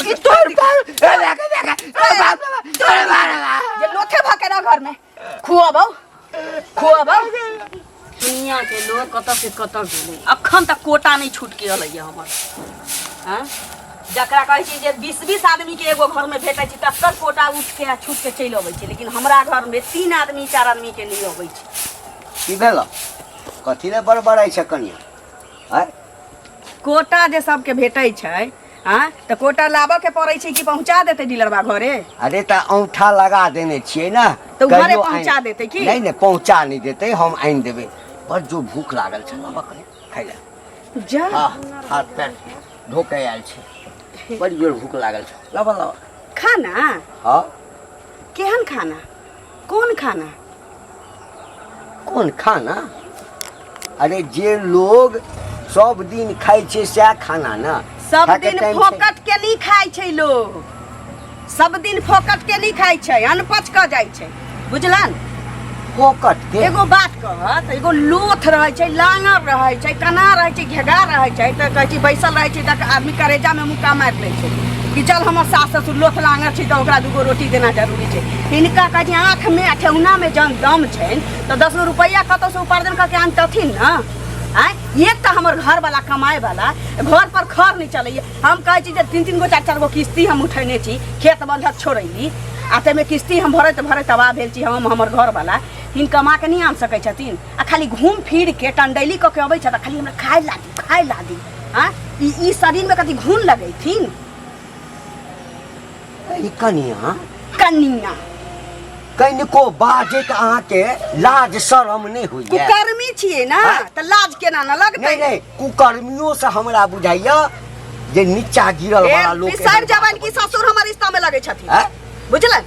ये लोथे भाके ना घर में खुआबो दुनिया के लोग कत से कत गेले अखन तक कोटा नहीं छूट के अलैया हमर हां जकरा कहै छी जे 20-20 आदमी के एगो घर में भेटै छी तब कोटा उठ के छूट के चलि अबै छी लेकिन हमरा घर में 3 आदमी 4 आदमी के नहीं अबै छी की भेल कथि ले बड़बड़ाई छ कनिया हैं कोटा जे सबके भेटै छै हां त कोटा लाबो के पड़ै छै कि पहुंचा देते डीलरबा घरे अरे त औंठा लगा देने छियै ना तो घरे पहुंचा देते की नहीं पहुंचा नहीं देते हम आइन देबे पर जो भूख लागल छ बाबा खाइ ले जा हां हाथ पैर धो के आयल छै बड़ी जोर भूख लागल छ लाबा खाना हां केहन खाना कौन खाना अरे जे लोग सब दिन खाइ छै से खाना ना सब दिन फोकट के नहीं खाइ छै लोग सब दिन फोकट के नहीं खाइ छै अनपच क जाइ छै बुझलन फोकट के एगो बात कहत एगो लोथ रहै छै लांगर रहै छै कना रहै छै घेगा रहै छै त कहै छी बैसल रहै छै त आदमी करेजा में मुक्का मार लै छै कि चल हमर सास ससुर लोथ लांगर छै त ओकरा दूगो रोटी देना जरूरी छै हिनका कहै छै आँख में ठेहुना में जन दम छै त 10 रुपया कतौ से उपार्जन करके आनतथिन न एक तो हमर घर वाला कमाए वाला घर पर खर नहीं चले हम कहे छी 3-3 गो 4-4 गो किस्ती हम उठेने छी खेत बंधक छोड़ैली आ ते में किस्ती हम भरत तबाह भेल छी हम हमर घर वाला हिन कमा के नहीं आन सकै छथिन आ खाली घूम फिर के टंडैली क के अबै छ त खाली हमरा खाए लादी हां ई शरीर में कथि घून लगैथिन ई कनिया कनिको बाजे त अहाँ के लाज शरम नहीं होइए कुकर्मी छिए ना त लाज केना न लगतै नहीं कुकर्मियों से हमरा बुझाइया जे नीचा गिरल वाला लोग के सर जवान की ससुर हमर रिश्ता में लगे छथिन बुझलन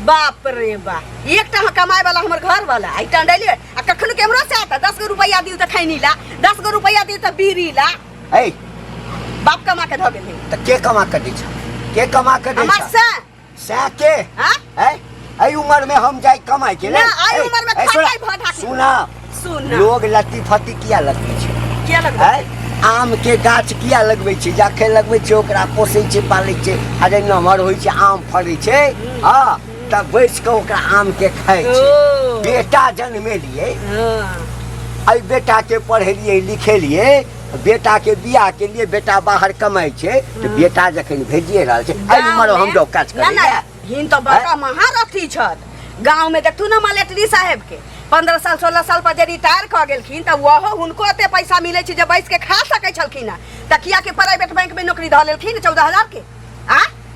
बाप रे बा एकटा कमाए वाला हमर घर वाला आई टंडैली आ कखनो केमरो से आता 10 गो रुपया दिउ त खैनी ला 10 गो रुपया दिउ त बीरी ला ए बाप कमा के ध गेलै त के कमा के दै छ के कमा के दै छ से के हां आई उम्र में हम जाई कमाई के ना आई उम्र में खटाई भटा के सुना लोग लत्ती फत्ती किया लगबै छै किया लगबै आम के गाछ किया लगबै छै जाखे लगबै छै ओकरा पोसै छै पालै छै अरे नमहर होइ छै आम फड़ै छै हां तब बैस के ओकरा आम के खाइ छै बेटा जन्मेलिए आई बेटा के पढ़ेलिए लिखेलिए बेटा के बियाह के लिए बेटा बाहर कमाई छै तो बेटा जखन भेजिए रहल छै आई उम्र हम जो काज करै हिन तो बड़का महारथी छत गांव में देखतू ना मलेटरी साहब के 15 साल 16 साल पर जे रिटायर क गेलखिन त वो हुनको एते पैसा मिले छै जे बैस के खा सकै छलखिन तकिया के प्राइवेट बैंक में नौकरी ध लेलखिन 14000 के आ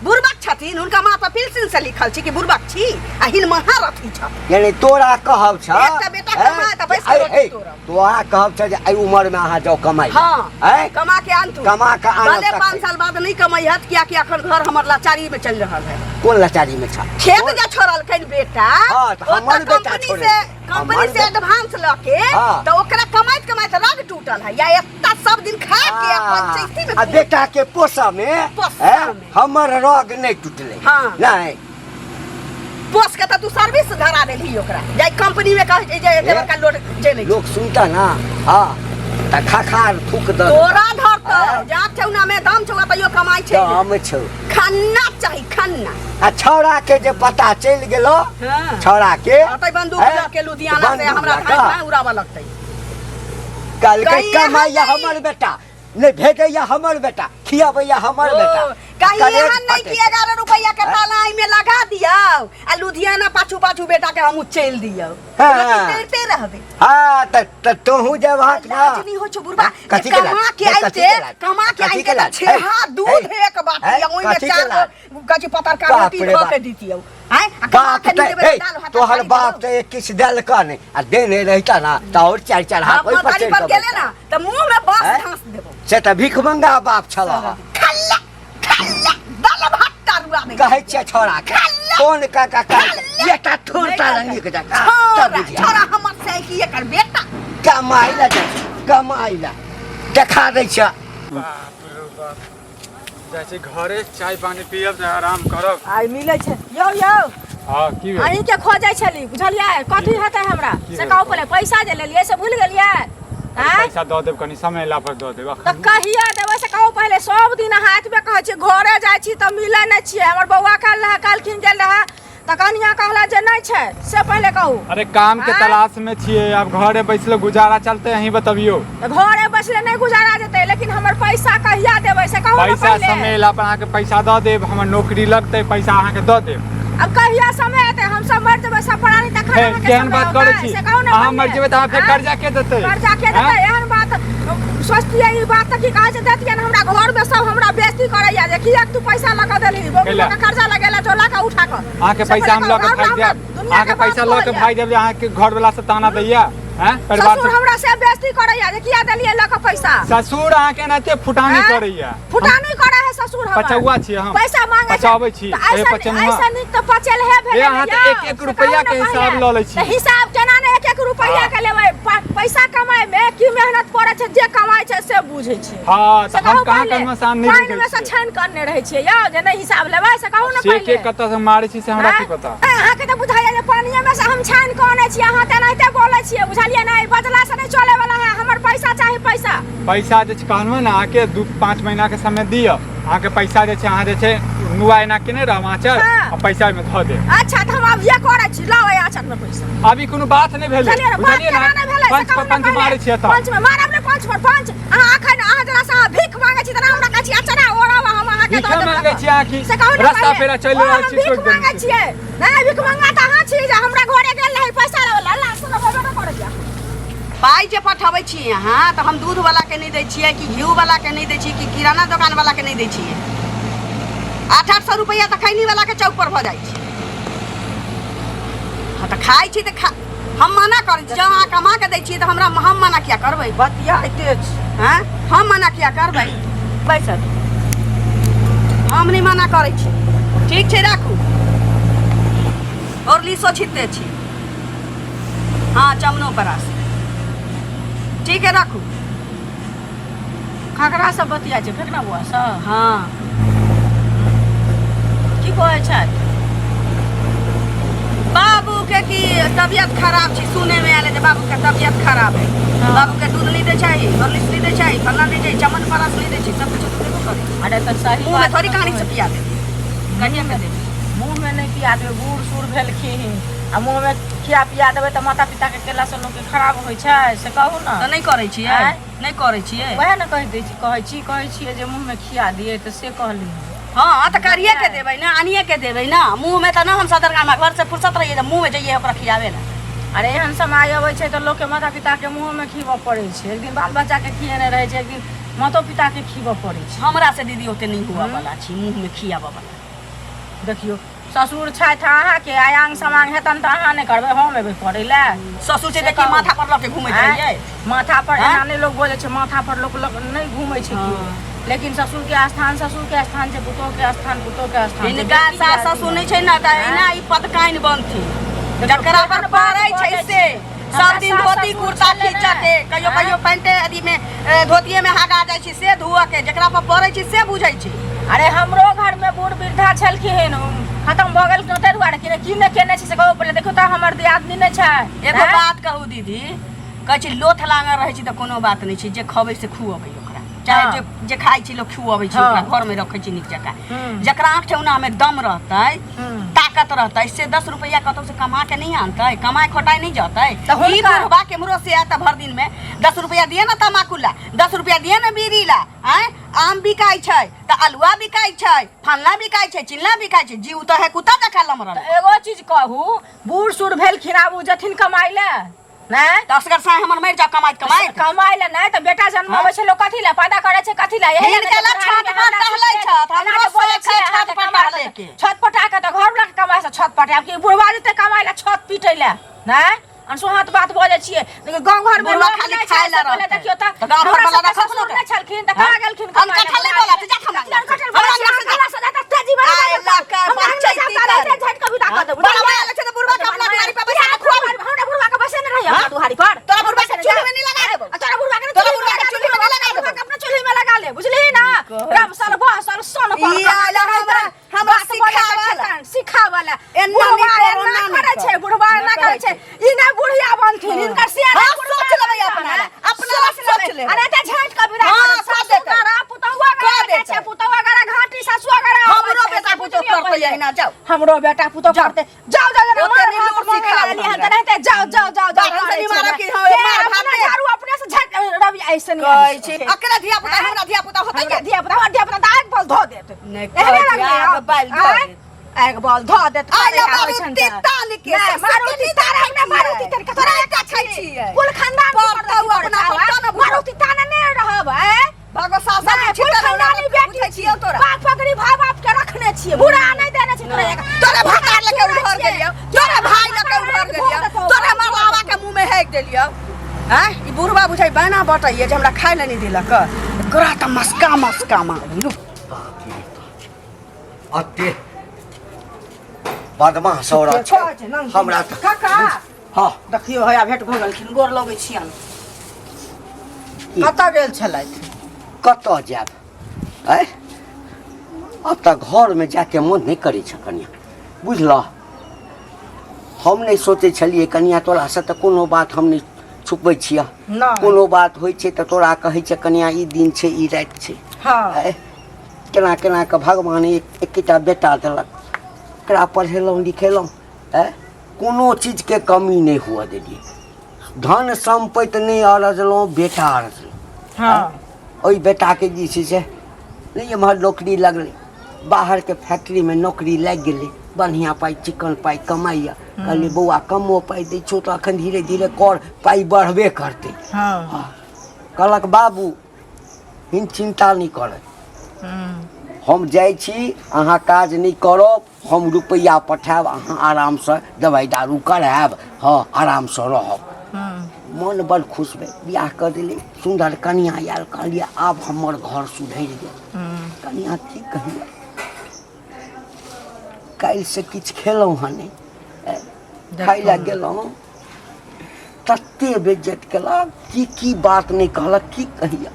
बुरबक छथिन उनका माता पेंशन से लिखल छी कि बुरबक छी आ हिन महारथी छ यानी तोरा कहब छ एकटा बेटा कमाए त पैसा रोटी तोरा कहब छ जे आई उम्र में अहाँ जाओ कमाई हां कमा के आन तू कमा के आन भले 5 साल बाद नहीं कमाईहत किया कि अखन घर हमर लाचारी में चल रहल है कौन लाचारी में छ खेत जे छोड़ल कइन बेटा हां त हमर बेटा छोड़े कंपनी से एडवांस लके तो ओकरा कमाइत रग टूटल है या एत्ता सब दिन खा के पंचायती में आ बेटा के पोसा में हमर रग नहीं टूटले नहीं पोस के त तू सर्विस धरा देली ओकरा जाय कंपनी में कह जे एते बड़का लोड जेले लोग सुनता ना हां त खाखार थूक द तोरा धरत जा ठेउना में दम छौ तइयो कमाई छै दम छौ खन्ना चाहिए खन्ना आ छौड़ा के जे पता चल गेलो छौड़ा के तै बंदूक के लुधियाना से हमरा भाई उड़ावा लगतै कल के कमाइया हमर बेटा नहीं भेजैया हमर बेटा खियाबैया हमर बेटा कहीं यहाँ नहीं कि 11 रुपया के तालाई में लगा दियो आ लुधियाना पाछू पाछू बेटा के हम चल दियो करते रहबे हां त तोहू जवाक ना नहीं हो छ बुरबा कमा के आई के छेहा दूध एक बाटी ओइ में चार कची पतरका रोटी खा के दितियो तोहर बाप तो 21 देल कने आ देने रहता ना त और 4 हाथ ओइ पर चढ़ गेले ना त मुंह में बस घास देबो से त भिख मंगा बाप छला खल्ला दल भात रुआ में कहै छ छोरा कौन का बेटा थोड़ता रंगी के जा छोरा हमर से की एकर बेटा कमाइला देखा दै छ बाप रे बाप जैसे घरे चाय पानी पियब आराम करब आई मिलै छै यौ हां की भेल अहीं के खोजै छली बुझलियै कथि हेतै हमरा से कहू पहिले पैसा जे लेलियै से भूल गेलियै पैसा द देब कनी समय ला पर द देब त कहिया देबै से कहू पहले सब दिन हाथ में कहै छी घरे जाइ छी त मिलै नै छी हमर बौआ कालखिन गेल रहा त कनिया कहला जे नै छै से पहले कहू। अरे काम के तलाश में छिए अब घरे बैसले गुजारा चलते यहीं बतबियो। घरे बैसले नहीं गुजारा जेते लेकिन हमर पैसा कहिया देबै से कहू। पैसा समय ला पर के पैसा द देब हमर नौकरी लगते पैसा अहाँ के द देब। अब कहिया समय आते हम सब मर जेबै सब प्राणी त खाना में केहन बात करै छी अहाँ मर जेबै त अहाँ पे कर्जा के देतै। कर्जा के देतै एहन बात सोचतियै ई बात की कहै छै देतियै हमरा घर में सब हमरा बेइज्जती करैया जे किया तू पैसा लगा देली बोल के कर्जा लगेला जो ला के उठा के अहाँ के पैसा हम ल के भाग देब अहाँ के पैसा ल के भाग देब अहाँ के घर वाला से ताना दैया हैं परिवार ससुर हमरा से बेइज्जती करैया जे किया देलियै ल के पैसा। ससुर अहाँ के नाते फुटानी करैया फुटानी करे है ससुर हमर पचौआ छी हम पैसा मांगे पचाबै छी ए पचनुआ ऐसा नहीं तो पचल है भेले अहाँ त 1-1 रुपया के हिसाब ल लै छी। हिसाब केना ने 1-1 रुपया के लेबै पैसा कमाए में की मेहनत पड़े छै जे कमाय छै से बुझै छै। हां त हम कहां कहां सान नहीं बुझै छी में से छान करने रहै छियै यौ जे नहीं हिसाब लेबै से कहू ना पहले के कत से मारै छी से हमरा की पता। अहाँ के त बुझाइया जे पानिये में से हम छान के आनै छी अहाँ त नहिते बोलै छियै बुझलियै नै बदला से नहीं चले वाला है हमर पैसा चाहे पैसा जे कहलहुँ ने अहाँके 2-5 महीना के समय दिअ अहाँके पैसा जे छै अहाँ जे छै नुआ एना केने रहब आँचर आ पैसा में धऽ देब। अच्छा त हम अब ये करै छी लाओ आँचर में पैसा अभी कोनो बात नहीं भेलै बुझलियै ना पंच पर पंच मारै छियै त पंच में मारब ने पंच पर पंच अहाँ अखन अहाँ जरा सा भीख मांगे छी त हमरा कहै छी आँचर ओरब हम अहाँ के भीख मांगे छी अहाँ की रास्ता पेरा चलि रहल छी छोड़ भीख मांगे छियै नहीं भीख मांगा त अहाँ छी जे हमरा घरे गेल रही पैसा लेवला अल्लाह सुनो बोलबे करे जा पाई जे पठाबै छी अहाँ त हम दूध वाला के नहीं दै छियै कि घी वाला के नहीं दै छियै कि किराना दुकान वाला के नहीं दै छियै 800 रुपया त खैनी वाला के चौक पर भ जाइ छै। हाँ त खाइ छी त हम मना करै छी जब अहाँ कमा के दै छियै त हमरा हम मना किया करबै बतिया एते हैं हम मना किया करबै बैसल हम नहीं मना करै छी ठीक छै राखू और लीसो छिटते छी हाँ चमनो परास ठीक है राखू खकरा सब बतिया छै फेर ना बुआ सब हाँ की कहै छै बाबू के की तबियत खराब छै सुने में आले जे बाबू के तबियत खराब है बाबू के दूध नहीं दे चाहिए हॉर्लिक्स नहीं दे चाहिए फलना नहीं चाहिए चमन परास नहीं दे चाहिए सब कुछ देखो करे अरे त सही मुंह में थोड़ी कहानी से पिया दे कहिए में दे मुंह में नहीं पिया देबै बूढ़ सूढ़ भेलखिन आ मुंह में खिया पिया देबै त माता पिता के केला से लोग के खराब होइ छै से कहू ना त नहीं करे छियै नहीं करे छियै वह ना कहै छियै जे मुंह में खिया दिए त से कहली हाँ त करिए के देबै ना आनिए के देबै ना मुंह में त ना हम सदरगाम घर से फुर्सत रहिए मुंह में जाइए ओकरा खियावे ना। अरे एहन समय अबै छै त लोग के माता पिता के मुंह में खीबऽ पड़ै छै एक दिन बाल बच्चा के खिएने रहै छै एक दिन मातो पिता के खीबऽ पड़ै छै। हमरा से दीदी ओते नहीं हुआ वाला छी मुंह में खियाबऽ वाला देखियो ससुर छथि अहाँ के आयांग समांग हेतन त अहाँ नहीं करबै हम एबै करै ला ससुर से देखी माथा पर लके घुमै रहिए माथा पर एना नहीं लोग बोले छै माथा पर लोग नहीं घुमै छै लेकिन ससुर के स्थान छै पुतोह के स्थान इनका सास ससुर नहीं छै ना त एना ई पतकाइन बनथि जकरा पर पड़ै छै से सब दिन धोती कुर्ता खींचते कहियो पैंटे आदि में धोतिये में हागा जाइ छै से धुआ के जकरा पर पड़ै छै से बुझै छै। अरे हमरो घर में बूढ़ वृद्धा छलखिन खत्म भ गेल तै दुआरे की ने केने छै से कहू पहिले देखो त हमर दियादनी नै छै एगो बात कहू दीदी कहै छी लोथ लांगर रहै छी त कोनो बात नहीं छै जे खबै से खुअबै ओकरा चाहे जे खाइ छी लोग खुअबै छै ओकरा घर में रखै छी नीक जका जकरा आँख ठेउना में दम रहतै ताकत रहतै से 10 रुपया कतौ से कमा के नहीं आनतै कमाए खोटाई नहीं जतै ई बुढ़वा के मुरो से आता भर दिन में 10 रुपया दिए ना तमाकुला 10 रुपया दिए ना बीड़ीला हैं आम बिकाई छै त अलुआ बिकाई छै फलना बिकाई छै चिल्ला बिकाई छै जीव त है कुत्ता जका लमरल। एगो चीज कहू बूढ़ सूढ़ भेलखिन आबू जथिन कमाई ले नहीं त असगर साय हमर मर जा कमाई ले नहीं त बेटा जन्माबै छै लोग कथि ले पैदा करे छै कथि ले यही के ला छत पर टहलै छ हमरो बोले छै छत पर टहले के छत पटा के त घर वाला के कमाई से छत पटा के बुढ़वा जते कमाई ले छत पीटै ले नहीं अनसोहात बात बोले छियै लेकिन गांव घर में लोग खाली खाय ला रहले देखियो त गांव घर वाला रखत न छलखिन त कहां गेलखिन हम कठा ले बोला त जा खमा हमरा से जा तेजी बना आइला का पंचायती कर झट कभी ताकत बड़ा वाला छ त बुढ़वा के अपना दुआरी पे बैठा के खुआ हमरा बुढ़वा के बसे न रही हमरा दुआरी पर तोरा बुढ़वा के चूल्हे में नहीं लगा देबो तोरा बुढ़वा के चूल्हे में लगा देबो अपना चूल्हे में लगा ले बुझली ना राम साल बसल सोन पर हमरा सिखावला बुढ़वा ना करे छै बुढ़वा ना करे छै ई ना बुढ़िया बनथिन इनकर सियारा सोच लेबै अपना सोच ले अरे त झट कभी रा हां सोच ले पुतहुआ का करते यही ना जाओ हमरो बेटा पुतो जाओ। करते जाओ जाओ ओते मार नहीं लोग सिखाओ लिया त रहते जाओ जाओ जाओ जाओ बारह से नहीं मारा कि हाँ, मार भागते। झाड़ू अपने से झट रवि ऐसे नहीं कहै छी अकेला धिया पुता हमरा धिया पुता होतै हमरा के धिया पुता दाग बल धो देत नहीं कहै बाल धो देत। एक बॉल धो देत आइला मारुति ताल के मारुति तारा ने मारुति तार के तोरा का छै कुल खानदान पड़तौ अपना पड़तौ न मारुति ताना ने रहब भगो सासा के छितर खानदानी बेटी छियौ तोरा बाप पकड़ी भाई बाप के रखने छिए बुरा नहीं देने छी तोरा तोरे भकार लेके उधर गेलियो तोरे भाई लेके उधर गेलियो तोरे मरलावा के मुंह में हेक देलियो हैं ई बुढ़वा बुझाई बहना बटैये जे हमरा खाय ले नहीं देलक एकरा त मस्का मारू अते बदमाश औरत छै हमरा त काका हाँ देखियो हया भेट भ गेलखिन गोर लगै छियन कतऽ गेल छलथि कतऽ जायब आय अब तऽ घरमे जाके मोन नहि करै छै कनिया बुझलह हम नहि सोचै छलियै कनिया तोरासँ तऽ कोनो बात हम नहि छुपबै छियै नहि। कोनो बात होइ छै तऽ तोरा कहै छै कनिया ई दिन छै ई राति छै हाँ आय केना केना कऽ भगवान एकटा बेटा देलक एकरा पढ़ेलहुँ लिखेलहुँ आय कोनो चीजके कमी नहि हुअ देलियै धन सम्पत्ति नहि अरजलहुँ बेटा अरजलहुँ हाँ ओहि बेटाके जे छै से नहीं एम्हर नौकरी लगलै बाहरके फैक्ट्रीमे नौकरी लागि गेलै बढ़िआँ पाइ चिकन पाइ कमाइए कहलियै बौआ कमो पाइ दै छौ तऽ एखन धीरे धीरे कर पाइ बढ़बे करतै हाँ कहलक बाबू हिन चिन्ता नहि करब हम जाइ छी अहाँ काज नहि करब हम रुपैआ पठायब अहाँ आरामसँ दवाइ दारू करायब हाँ आरामसँ रहब मन बड़ खुश भेल बियाह कर दिले सुंदर कनिया आयल कहलिए आब हमर घर सुधरि गेल कनिया की कहिए काल्हि से किछु खेलहुँ हँ नहि खाइ लए गेलहुँ तते बेइज्जत केलक की बात नहीं कहलक की कहिए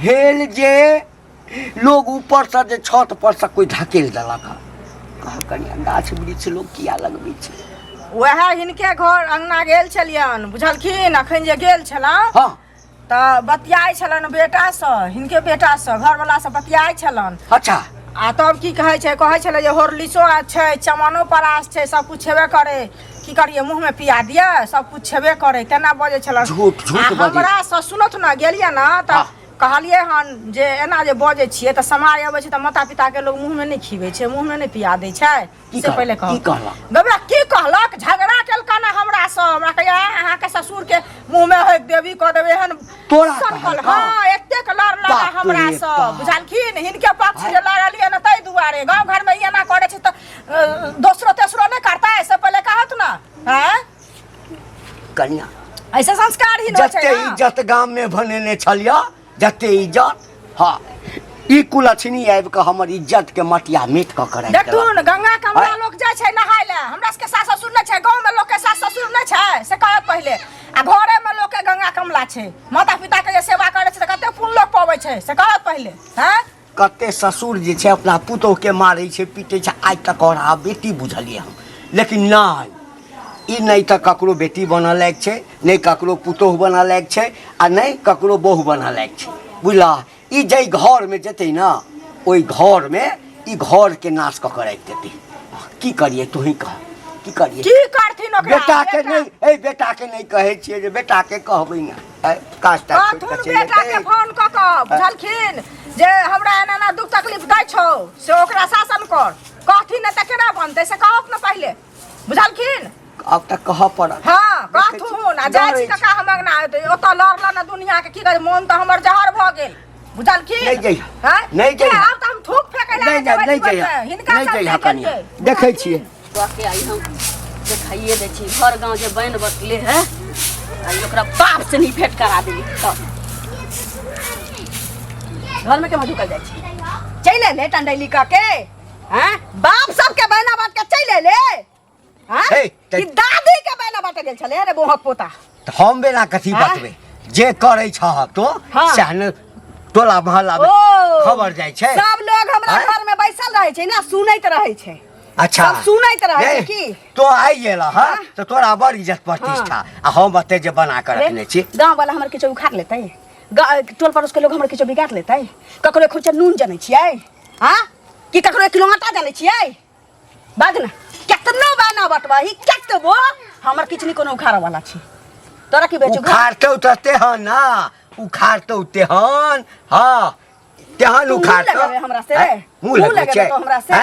भेल जे लोग ऊपर से जे छत पर से कोई धकेल देलक कह कनिया गाछ वृक्ष लोग किया लगबै छै वएह हिनके घर अंगना गेल छलियन बुझलखिन अखन जे गेल छलहुँ हाँ तऽ बतियाइ छलन बेटासँ हिनके बेटासँ घरवलासँ बतियाइ छलन अच्छा आ तब की कहै छलै जे होर्लिक्सो छै चमनो परास छै सब कुछ छेबे करे की करिए मुंह में पिया दिए सब कुछ छेबे करे तेना बजे छलन झूठ झूठ बजे हमरा से सुनत न गेलिए न त कहलिए हन जे एना जे बजे छिए त समाज आबै छै त माता पिता के लोग मुंह में नहीं खिबै छै मुंह में नहीं पिया दै छै से पहले की कहलक गबरा की कहलक झगड़ा केलका न हमरा से हमरा कहिया अहाँ के ससुर के मुंह में होक देवी क देबे हन तोरा संकल कहलक? हां एतेक लड़ लगा बाप हमरा रे से बाप। बुझलखिन हिनके पक्ष जे लड़लिए न तै दुआरे गांव घर में एना करे छै त दोसरो तेसरो नहीं करता ऐसे पहले कहत न हैं कनिया ऐसे संस्कार ही न छै जते इज्जत गाम में भनेने छलिया जते इज्जत हाँ ई कुलछनी आबि के हमर इज्जत के मटिया मीट क करे देखथुन गंगा कमला लोग जाय छै नहाय ले हमरा सबके सास ससुर नहीं छै गांव में लोग के सास ससुर नहीं छै से कहत पहले आ घरे में लोग के गंगा कमला छै माता पिता के जे सेवा करे छै त कते पुण्य लोग पाबै छै से कहत पहले हैं कते ससुर जे छै अपना पुतोह के मारै छै पीटे छै आइ तक और बेटी बुझलिए हम लेकिन नहीं ई नहीं तो ककरो बेटी बनऽ लायक छै नहीं ककरो पुतोह बनऽ लायक छै आ नहीं ककरो बहू बनऽ लायक छै बुझला ई जै घर में जेतै ना ओई घर में ई घर के नाश क के राखि देतै की करिए तू ही कह की करिए की करथिन ओकरा बेटा के नहीं ए बेटा के नहीं कहै छियै जे बेटा के कहबै ना कास्टा छोड़ के चले बेटा के फोन क के बुझलखिन जे हमरा एना ना दुख तकलीफ दै छौ से ओकरा शासन कर कहथिन न त केना बनतै से कहत न पहले बुझलखिन अब तक कह पड़त हाँ कहथुन आ जाइ छी कका हम अंगना ओत लड़ला न दुनिया के की कहै मोन त हमर जहर भ गेल बुझलखिन नहीं जइहा हैं नहीं जइहा अब त हम थूक फेकै ला नहीं जइहा नहीं जइहा कनिया देखै छियै के आई हम देखाइए दै छी घर गांव जे बन बसले है आ ओकरा बाप से नहीं भेंट करा देली तब घर में के मधुकल जाइ छी चले ले टंडैली का के हैं बाप सब के बहना बात के चले ले हैं हे, कि दादी के बहना बात गेल छले रे बोहक पोता त हम बेला कथी हाँ? बतबै जे करै छह तो हाँ। सहन टोला महल्ला में ओ खबर जाइ छै सब लोग हमरा हाँ? घर में बैसल रहे छै ना सुनैत रहे छै अच्छा सब सुनैत रहे छै नहीं, की तो आई गेला हां तो तोरा बड़ इज्जत प्रतिष्ठा आ हम बते जे बना के रखने छी गांव वाला हमर किछो उखाड़ लेतै टोल पड़ोस के लोग हमर किछो बिगाड़ लेतै ककरो खोचे नून जनै छियै हां कि ककरो 1 किलो आटा जाने छियै बाज ना केतनो बाना बटवाही केतबो हमर किचनी कोनो उखाड़ वाला छी तोरा की बेचू उखाड़तौ त तेहन ना उखाड़तौ तेहन हां तेहन उखाड़तौ हमरा से मुंह लगे छै हमरा से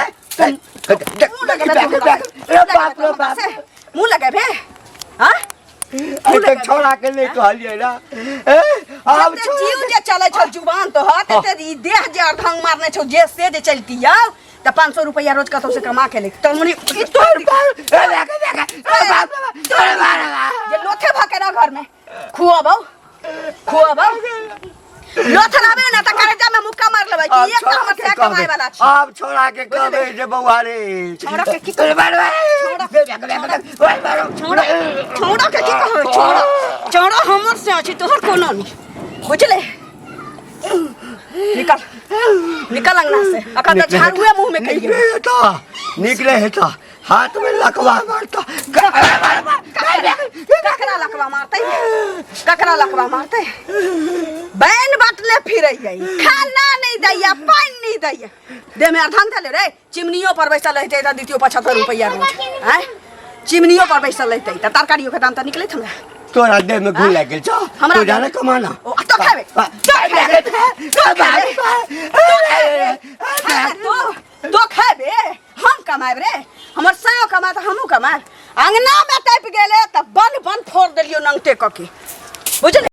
मुंह लगे बे हां अरे छोड़ा के नहीं कहलिए ना अब जीव जे चले छ जुबान तो हाथ ते ई देह जे अर्धंग मारने छ जे से जे चलती आ त 500 रुपया रोज कतौ से कमा के ले त मुनी जे लोथे भके ना घर में खुआबो लोथराबे ना त करेजा में मुक्का मार लेबै कि एक हमर से कमाए वाला छी अब छोड़ा के कहबे जे बौआ रे छोड़ा के की करबे छोड़ा के की कहबे छोड़ा हमर से अछि तोहर कोनो नहीं बुझले निकल अंगना से अकन त झाड़ुए मुंह में कहिए बेटा निकले हेता हाथ में लकवा मारता ककरा लकवा मारते बैन बाटले फिरै खाना नहीं दैया पानी नहीं दैया दे में अर्धन धले रे चिमनियो पर बैसल रहते त दितियो 75 रुपया रोज हैं चिमनियो पर बैसल रहते त तरकारियो के दाम त निकले हमरा तोरा देह में घुल लग गेल छ तो जाने कमाना ओ तो खाबे तो खाबे हम कमाब रे हमर सायो कमा त हमहु कमाब अंगना में टप गेले त बन फोड़ देलियो नंगटे क के बुझले।